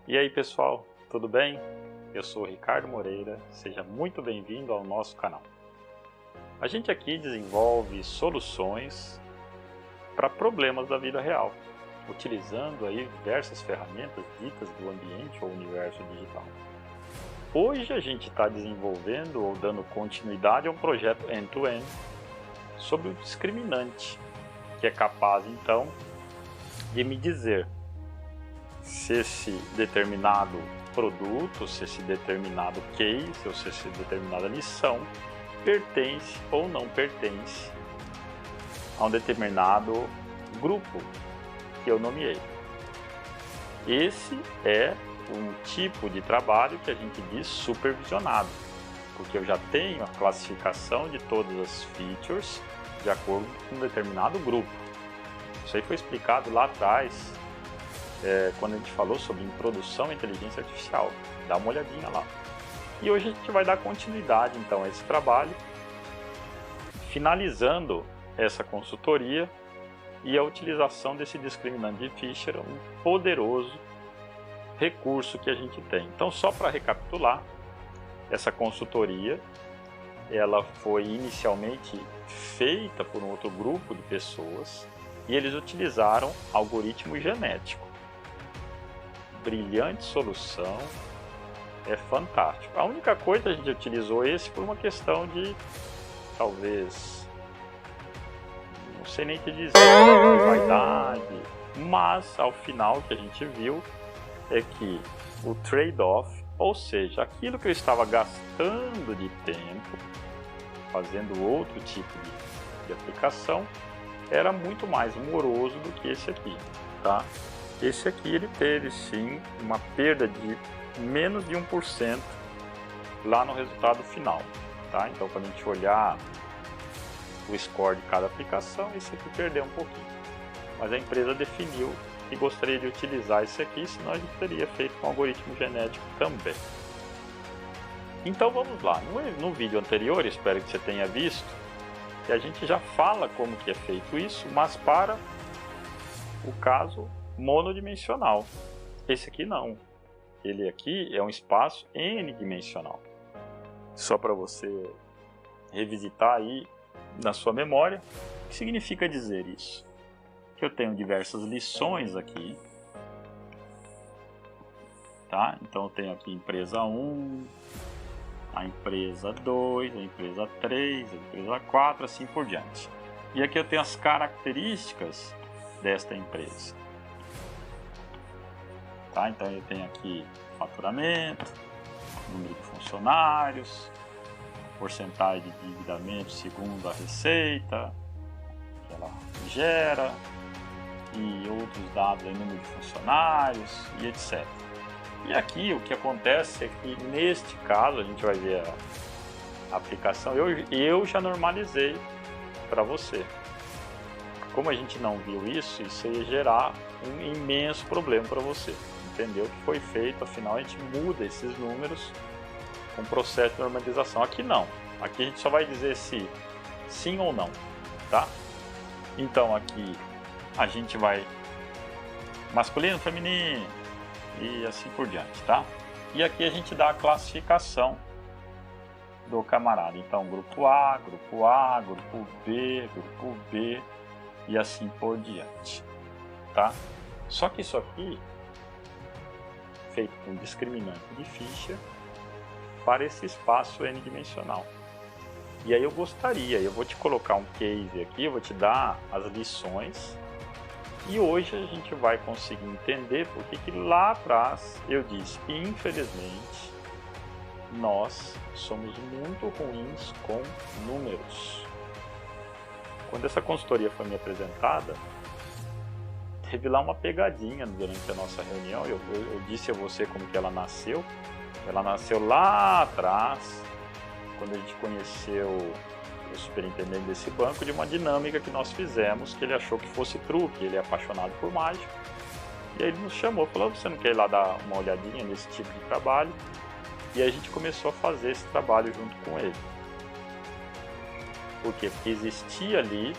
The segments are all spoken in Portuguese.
E aí pessoal, tudo bem? Eu sou o Ricardo Moreira, seja muito bem-vindo ao nosso canal. A gente aqui desenvolve soluções para problemas da vida real, utilizando aí diversas ferramentas ditas do ambiente ou universo digital. Hoje a gente está desenvolvendo ou dando continuidade a um projeto end-to-end sobre o discriminante, que é capaz então de me dizer se esse determinado produto, se esse determinado case, ou se essa determinada lição pertence ou não pertence a um determinado grupo que eu nomeei. Esse é um tipo de trabalho que a gente diz supervisionado, porque eu já tenho a classificação de todas as features de acordo com um determinado grupo. Isso aí foi explicado lá atrás, quando a gente falou sobre introdução à inteligência artificial. Dá uma olhadinha lá. E hoje a gente vai dar continuidade então a esse trabalho, finalizando essa consultoria e a utilização desse discriminante de Fisher, um poderoso recurso que a gente tem. Então, só para recapitular, essa consultoria ela foi inicialmente feita por um outro grupo de pessoas e eles utilizaram algoritmo genético. Brilhante solução, é fantástico. A única coisa a gente utilizou esse por uma questão de, talvez, não sei nem o que dizer, de vaidade, mas ao final o que a gente viu é que o trade-off, ou seja, aquilo que eu estava gastando de tempo fazendo outro tipo de aplicação, era muito mais moroso do que esse aqui, tá? Esse aqui ele teve sim uma perda de menos de 1% lá no resultado final, tá? Então quando a gente olhar o score de cada aplicação, esse aqui perdeu um pouquinho. Mas a empresa definiu que gostaria de utilizar esse aqui, senão a gente teria feito com algoritmo genético também. Então vamos lá, no vídeo anterior, espero que você tenha visto, que a gente já fala como que é feito isso, mas para o caso monodimensional. Esse aqui não. Ele aqui é um espaço n-dimensional. Só para você revisitar aí na sua memória, o que significa dizer isso? Que eu tenho diversas lições aqui, tá? Então eu tenho aqui empresa 1, a empresa 2, a empresa 3, a empresa 4, assim por diante. E aqui eu tenho as características desta empresa. Tá? Então eu tenho aqui faturamento, número de funcionários, porcentagem de endividamento segundo a receita que ela gera e outros dados, aí, número de funcionários e etc. E aqui o que acontece é que neste caso, a gente vai ver a aplicação, eu já normalizei para você. Como a gente não viu isso ia gerar um imenso problema para você. Entendeu o que foi feito, afinal a gente muda esses números com o processo de normalização. Aqui não, aqui a gente só vai dizer se sim ou não, tá? Então aqui a gente vai masculino, feminino e assim por diante, tá? E aqui a gente dá a classificação do camarada. Então grupo A, grupo B e assim por diante, tá? Só que isso aqui feito com discriminante de Fisher para esse espaço n-dimensional. E aí eu vou te colocar um case aqui, eu vou te dar as lições e hoje a gente vai conseguir entender porque que lá atrás eu disse que infelizmente nós somos muito ruins com números. Quando essa consultoria foi me apresentada, teve lá uma pegadinha durante a nossa reunião. Eu disse a você como que ela nasceu. Ela nasceu lá atrás, quando a gente conheceu o superintendente desse banco, de uma dinâmica que nós fizemos, que ele achou que fosse truque, ele é apaixonado por mágica. E aí ele nos chamou, falou, você não quer ir lá dar uma olhadinha nesse tipo de trabalho? E aí a gente começou a fazer esse trabalho junto com ele. Por quê? Porque existia ali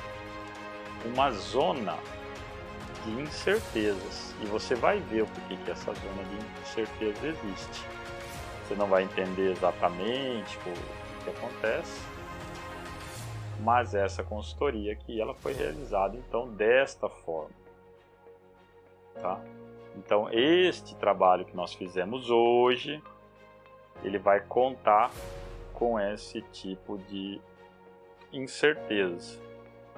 uma zona de incertezas. E você vai ver o porquê que essa zona de incerteza existe. Você não vai entender exatamente o que acontece, mas essa consultoria aqui, ela foi realizada então desta forma, tá? Então este trabalho que nós fizemos hoje, ele vai contar com esse tipo de incerteza.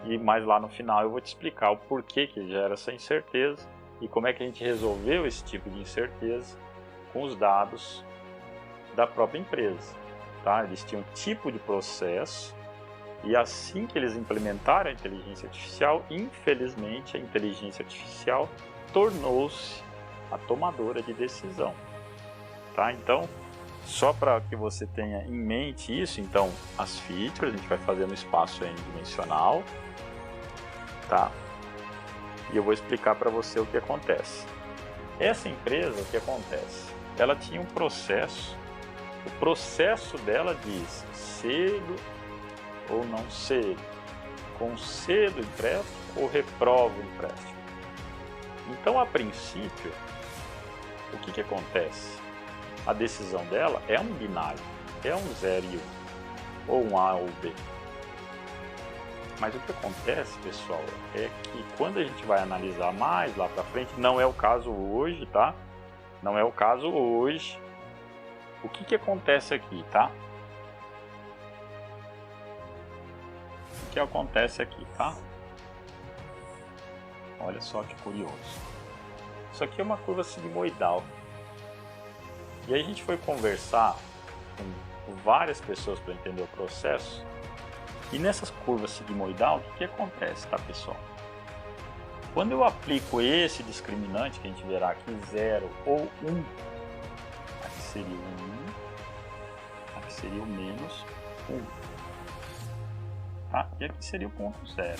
E mais lá no final eu vou te explicar o porquê que gera essa incerteza e como é que a gente resolveu esse tipo de incerteza com os dados da própria empresa, tá? Eles tinham um tipo de processo e assim que eles implementaram a inteligência artificial, infelizmente a inteligência artificial tornou-se a tomadora de decisão, tá? Então, só para que você tenha em mente isso, então as features a gente vai fazer no espaço n-dimensional, tá? E eu vou explicar para você o que acontece. Essa empresa, o que acontece? Ela tinha um processo. O processo dela diz cedo ou não cedo, concedo o empréstimo ou reprovo o empréstimo. Então, a princípio, o que acontece? A decisão dela é um binário, é um 0 e 1, ou um A ou B. Mas o que acontece, pessoal, é que quando a gente vai analisar mais lá para frente, não é o caso hoje, tá? Não é o caso hoje. O que acontece aqui, tá? O que acontece aqui, tá? Olha só que curioso. Isso aqui é uma curva sigmoidal. E aí a gente foi conversar com várias pessoas para entender o processo. E nessas curvas sigmoidal, o que acontece, tá, pessoal? Quando eu aplico esse discriminante, que a gente verá aqui, 0 ou 1, aqui seria o 1, aqui seria o menos 1, tá? E aqui seria o ponto 0.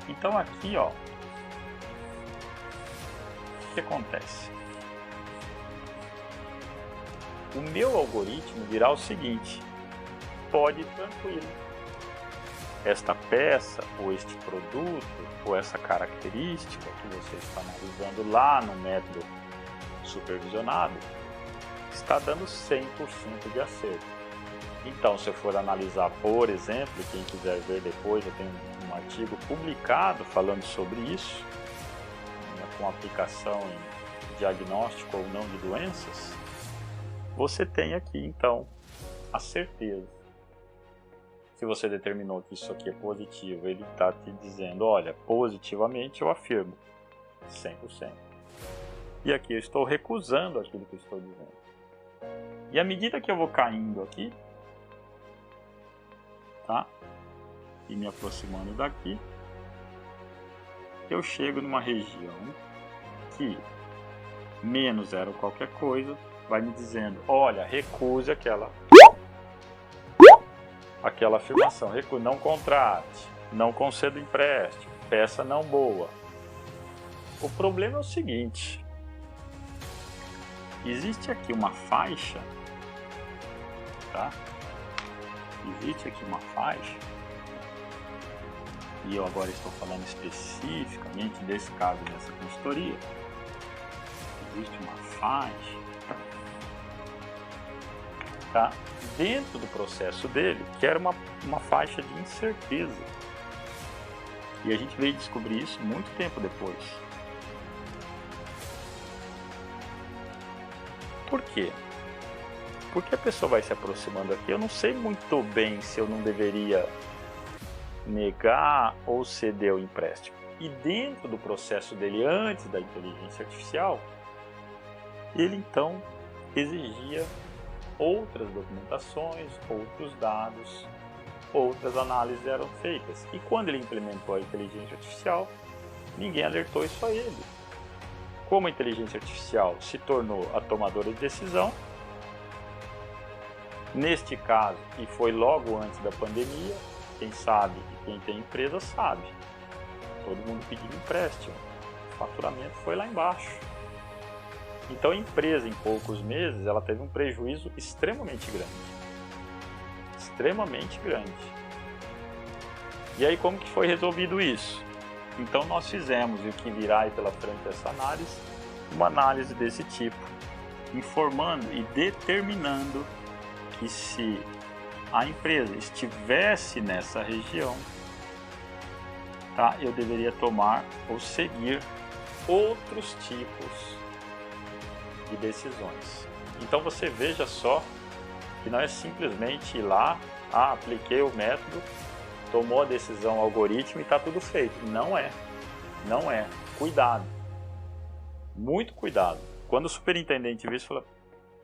Então aqui, ó, o que acontece? O meu algoritmo virá o seguinte: pode ir tranquilo. Esta peça, ou este produto, ou essa característica que você está analisando lá no método supervisionado, está dando 100% de acerto. Então, se eu for analisar, por exemplo, quem quiser ver depois, eu tenho um artigo publicado falando sobre isso, com aplicação em diagnóstico ou não de doenças, você tem aqui, então, a certeza. Se você determinou que isso aqui é positivo, ele está te dizendo, olha, positivamente eu afirmo 100%. E aqui eu estou recusando aquilo que eu estou dizendo. E à medida que eu vou caindo aqui, tá? E me aproximando daqui, eu chego numa região que menos 0 qualquer coisa vai me dizendo, olha, recuse aquela afirmação, não contrate, não conceda empréstimo, peça não boa. O problema é o seguinte, existe aqui uma faixa, tá? Existe aqui uma faixa, e eu agora estou falando especificamente desse caso dessa consultoria. Existe uma faixa, tá? Dentro do processo dele, que era uma faixa de incerteza. E a gente veio descobrir isso muito tempo depois. Por quê? Porque a pessoa vai se aproximando aqui, eu não sei muito bem se eu não deveria negar ou ceder o empréstimo. E dentro do processo dele, antes da inteligência artificial, ele então exigia outras documentações, outros dados, outras análises eram feitas. E quando ele implementou a inteligência artificial, ninguém alertou isso a ele. Como a inteligência artificial se tornou a tomadora de decisão, neste caso, e foi logo antes da pandemia, quem sabe e quem tem empresa sabe, todo mundo pedindo empréstimo, o faturamento foi lá embaixo. Então a empresa, em poucos meses, ela teve um prejuízo extremamente grande. Extremamente grande. E aí como que foi resolvido isso? Então nós fizemos, e o que virá aí pela frente dessa análise, uma análise desse tipo, informando e determinando que se a empresa estivesse nessa região, tá, eu deveria tomar ou seguir outros tipos de decisões. Então você veja só que não é simplesmente ir lá, apliquei o método, tomou a decisão, o algoritmo e está tudo feito. Não é. Não é. Cuidado. Muito cuidado. Quando o superintendente viu isso, falou,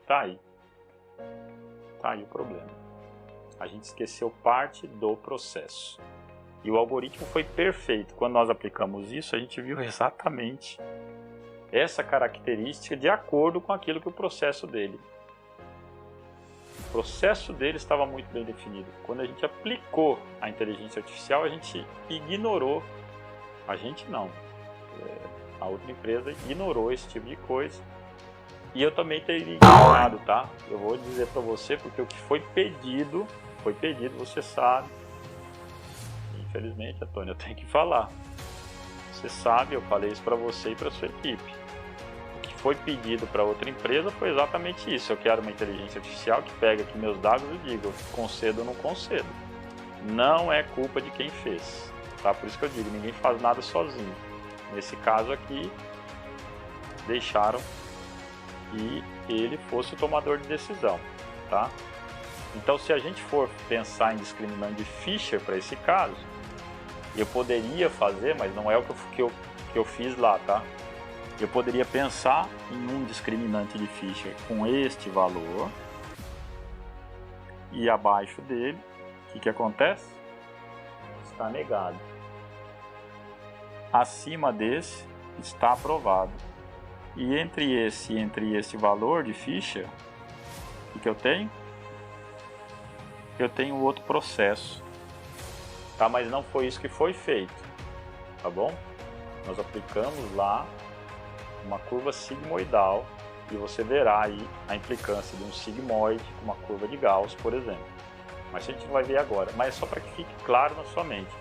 tá aí. Tá aí o problema. A gente esqueceu parte do processo. E o algoritmo foi perfeito. Quando nós aplicamos isso, a gente viu exatamente essa característica de acordo com aquilo que o processo dele. O processo dele estava muito bem definido. Quando a gente aplicou a inteligência artificial, a gente ignorou. A gente não. A outra empresa ignorou esse tipo de coisa. E eu também teria ignorado, tá? Eu vou dizer para você, porque o que foi pedido, você sabe. Infelizmente, Antônio, eu tenho que falar. Você sabe, eu falei isso para você e para sua equipe. O que foi pedido para outra empresa foi exatamente isso. Eu quero uma inteligência artificial que pega aqui meus dados e diga, concedo ou não concedo. Não é culpa de quem fez, tá? Por isso que eu digo, ninguém faz nada sozinho. Nesse caso aqui, deixaram que ele fosse o tomador de decisão, tá? Então, se a gente for pensar em discriminante de Fisher para esse caso, eu poderia fazer, mas não é o que eu fiz lá, tá? Eu poderia pensar em um discriminante de Fisher com este valor e abaixo dele, o que acontece? Está negado. Acima desse está aprovado. E entre esse valor de Fisher, o que eu tenho? Eu tenho outro processo, tá? Mas não foi isso que foi feito, tá bom? Nós aplicamos lá uma curva sigmoidal e você verá aí a implicância de um sigmoide com uma curva de Gauss, por exemplo. Mas a gente vai ver agora, mas é só para que fique claro na sua mente.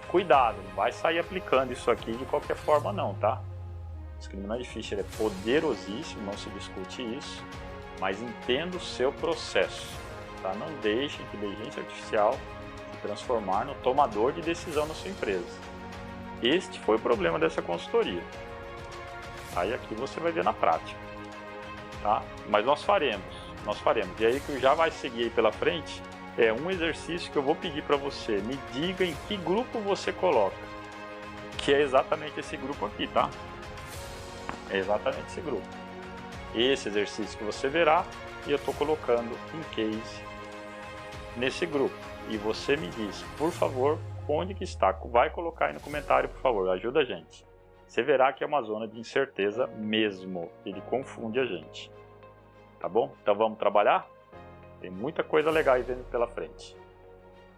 Cuidado, não vai sair aplicando isso aqui de qualquer forma não, tá? O discriminante de Fisher é poderosíssimo, não se discute isso, mas entenda o seu processo, tá? Não deixe a inteligência artificial se transformar no tomador de decisão na sua empresa. Este foi o problema dessa consultoria. Aí aqui você vai ver na prática, tá? Mas nós faremos. E aí que já vai seguir aí pela frente é um exercício que eu vou pedir para você. Me diga em que grupo você coloca, que é exatamente esse grupo aqui, tá? É exatamente esse grupo. Esse exercício que você verá, e eu estou colocando em case nesse grupo. E você me diz, por favor, onde que está. Vai colocar aí no comentário, por favor, ajuda a gente. Você verá que é uma zona de incerteza mesmo. Ele confunde a gente. Tá bom? Então vamos trabalhar? Tem muita coisa legal aí vindo pela frente.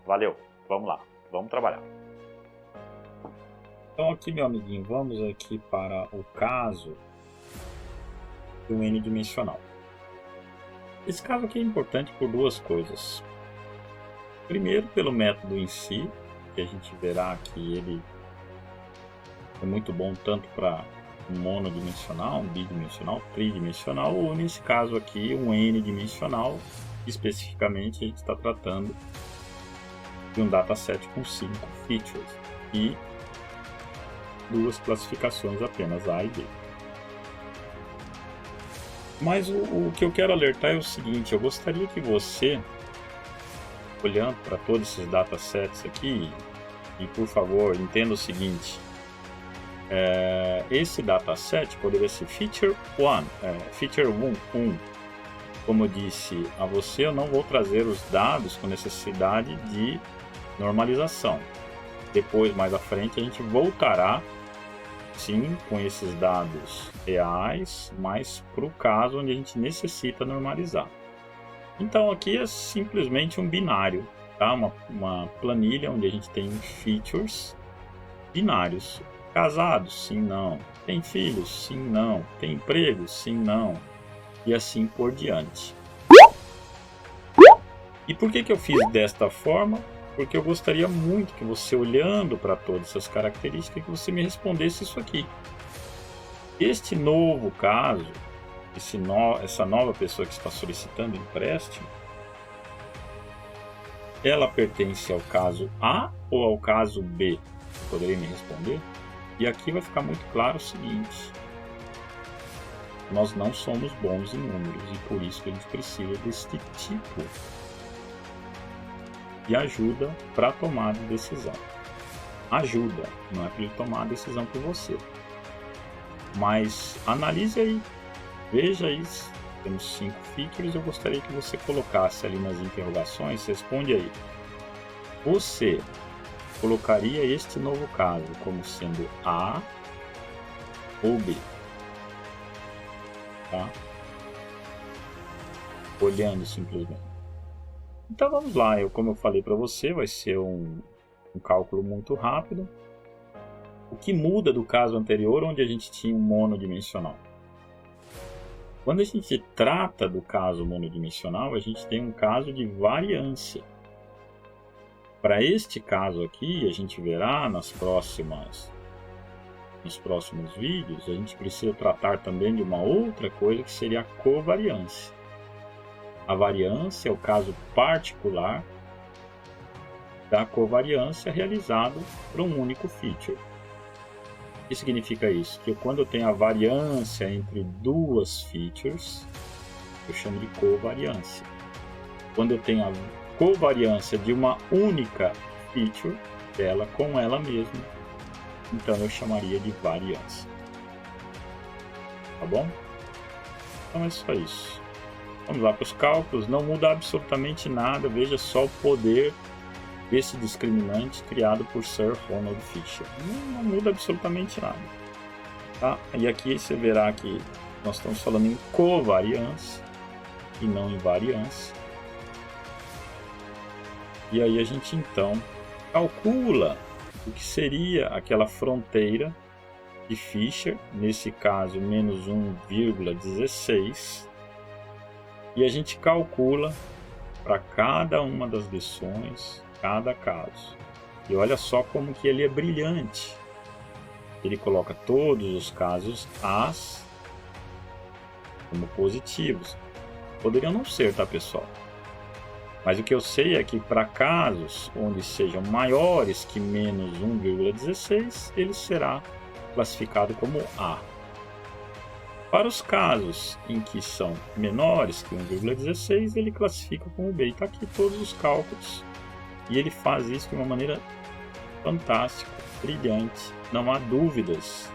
Valeu, vamos lá, vamos trabalhar. Então aqui, meu amiguinho, vamos aqui para o caso do n-dimensional. Esse caso aqui é importante por duas coisas. Primeiro, pelo método em si, que a gente verá que ele é muito bom tanto para um monodimensional, um bidimensional, tridimensional, ou nesse caso aqui um n-dimensional. Especificamente a gente está tratando de um dataset com 5 features e duas classificações apenas, A e B. Mas o que eu quero alertar é o seguinte, eu gostaria que você, olhando para todos esses datasets aqui, e por favor entenda o seguinte, esse dataset poderia ser feature 1. Como eu disse a você, eu não vou trazer os dados com necessidade de normalização. Depois, mais à frente, a gente voltará, sim, com esses dados reais, mas para o caso onde a gente necessita normalizar. Então, aqui é simplesmente um binário, tá? Uma planilha onde a gente tem features binários. Casados? Sim, não. Tem filhos? Sim, não. Tem emprego? Sim, não. E assim por diante. E por que eu fiz desta forma? porque eu gostaria muito que você, olhando para todas essas características, que você me respondesse isso aqui. Este novo caso, essa nova pessoa que está solicitando empréstimo, ela pertence ao caso A ou ao caso B? Você poderia me responder? E aqui vai ficar muito claro o seguinte: nós não somos bons em números e por isso que a gente precisa deste tipo de ajuda para tomar decisão. Ajuda, não é para ele tomar a decisão por você. Mas analise aí, veja isso. Temos 5 features, eu gostaria que você colocasse ali nas interrogações, responde aí. Você colocaria este novo caso como sendo A ou B? Tá? Olhando simplesmente. Então vamos lá, como eu falei para você, vai ser um cálculo muito rápido. O que muda do caso anterior, onde a gente tinha um monodimensional? Quando a gente trata do caso monodimensional, a gente tem um caso de variância. Para este caso aqui, a gente verá nos próximos vídeos, a gente precisa tratar também de uma outra coisa que seria a covariância. A variância é o caso particular da covariância realizado por um único feature. O que significa isso? Que quando eu tenho a variância entre duas features, eu chamo de covariância. Quando eu tenho a covariância de uma única feature, dela com ela mesma, então eu chamaria de variância. Tá bom? Então é só isso. Vamos lá para os cálculos. Não muda absolutamente nada. Veja só o poder desse discriminante criado por Sir Ronald Fisher. Não muda absolutamente nada. Tá? E aqui você verá que nós estamos falando em covariância e não em variância. E aí a gente então calcula o que seria aquela fronteira de Fisher, nesse caso menos 1,16, e a gente calcula para cada uma das lições, cada caso. E olha só como que ele é brilhante. Ele coloca todos os casos As como positivos. Poderiam não ser, tá, pessoal? Mas o que eu sei é que para casos onde sejam maiores que menos 1,16, ele será classificado como A. Para os casos em que são menores que 1,16, ele classifica como B. Está aqui todos os cálculos. E ele faz isso de uma maneira fantástica, brilhante. Não há dúvidas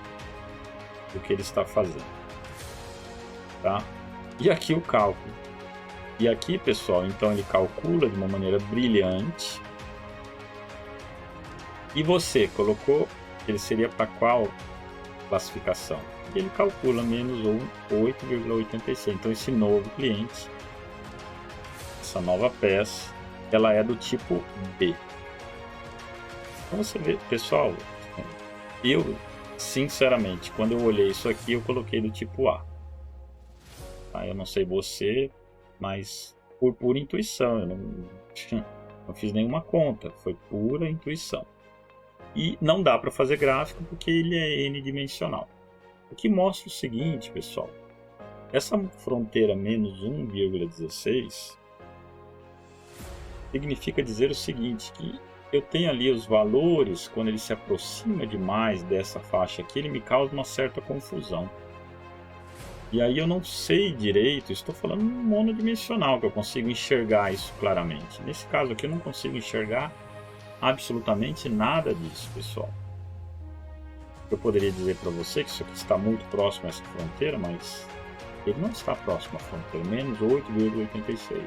do que ele está fazendo. Tá? E aqui o cálculo. E aqui, pessoal, então ele calcula de uma maneira brilhante. E você colocou que ele seria para qual classificação? Ele calcula menos 8,86. Então esse novo cliente, essa nova peça, ela é do tipo B. Então você vê, pessoal, eu sinceramente, quando eu olhei isso aqui, eu coloquei do tipo A. Tá? Eu não sei você, mas por pura intuição, eu não fiz nenhuma conta, foi pura intuição. E não dá para fazer gráfico porque ele é n-dimensional. O que mostra o seguinte, pessoal, essa fronteira menos 1,16 significa dizer o seguinte, que eu tenho ali os valores, quando ele se aproxima demais dessa faixa aqui, ele me causa uma certa confusão. E aí eu não sei direito, estou falando monodimensional, que eu consigo enxergar isso claramente. Nesse caso aqui eu não consigo enxergar absolutamente nada disso, pessoal. Eu poderia dizer para você que isso aqui está muito próximo a essa fronteira, mas ele não está próximo à fronteira, menos 8,86.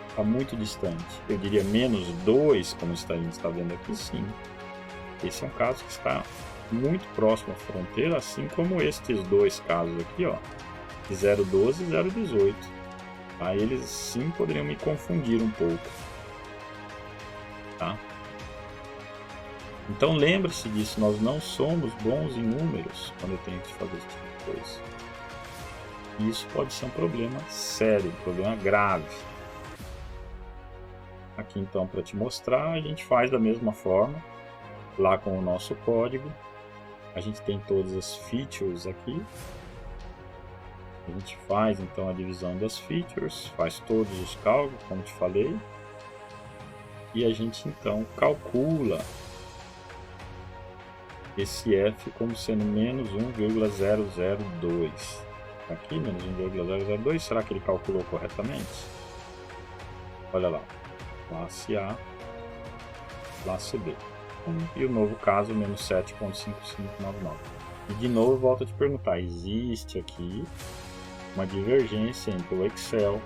Está muito distante. Eu diria menos 2, como a gente está vendo aqui, sim. Esse é um caso que está muito próximo à fronteira, assim como estes dois casos aqui, ó, 0,12 e 0,18. Aí eles sim poderiam me confundir um pouco. Tá? Então lembre-se disso, nós não somos bons em números quando eu tenho que fazer esse tipo de coisa. E isso pode ser um problema sério, um problema grave. Aqui então, para te mostrar, a gente faz da mesma forma, lá com o nosso código. A gente tem todas as features aqui. A gente faz então a divisão das features, faz todos os cálculos, como te falei. E a gente então calcula esse f como sendo menos 1,002. Aqui, menos 1,002, será que ele calculou corretamente? Olha lá, classe A, classe B. E o novo caso, menos 7,5599. E de novo, eu volto a te perguntar, existe aqui uma divergência entre o Excel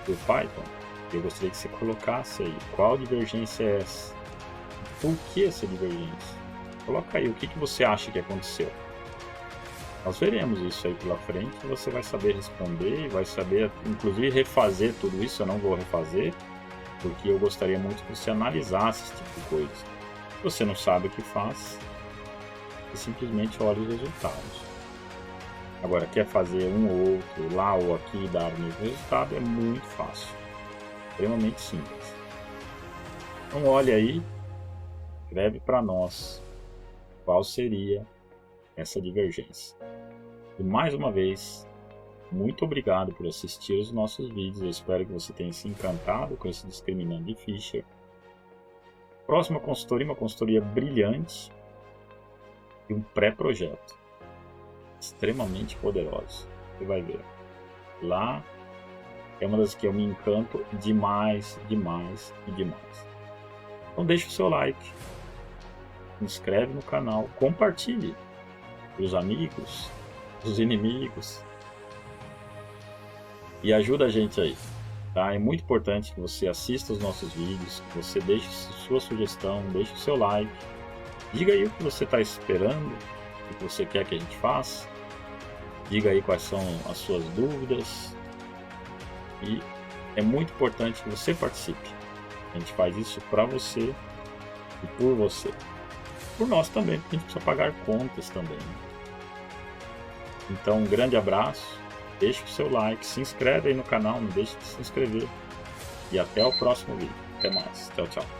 e o Python? Eu gostaria que você colocasse aí, qual divergência é essa? Por que essa divergência? Coloca aí, o que você acha que aconteceu? Nós veremos isso aí pela frente, você vai saber responder, vai saber, inclusive, refazer tudo isso. Eu não vou refazer, porque eu gostaria muito que você analisasse esse tipo de coisa. Se você não sabe o que faz, você simplesmente olha os resultados. Agora, quer fazer um ou outro, lá ou aqui, dar o mesmo resultado, é muito fácil. Extremamente simples. Então, olha aí, escreve para nós qual seria essa divergência. E mais uma vez, muito obrigado por assistir os nossos vídeos. Eu espero que você tenha se encantado com esse discriminante de Fisher. Próxima consultoria, uma consultoria brilhante e um pré-projeto extremamente poderoso. Você vai ver. Lá é uma das que eu me encanto demais, demais e demais. Então deixa o seu like, se inscreve no canal, compartilhe para os amigos, os inimigos e ajuda a gente aí, tá? É muito importante que você assista os nossos vídeos, que você deixe sua sugestão, deixe o seu like, diga aí o que você está esperando, o que você quer que a gente faça, diga aí quais são as suas dúvidas e é muito importante que você participe. A gente faz isso para você e por você. Por nós também, porque a gente precisa pagar contas também. Então, um grande abraço, deixe o seu like, se inscreve aí no canal, não deixe de se inscrever. E até o próximo vídeo. Até mais. Tchau, tchau.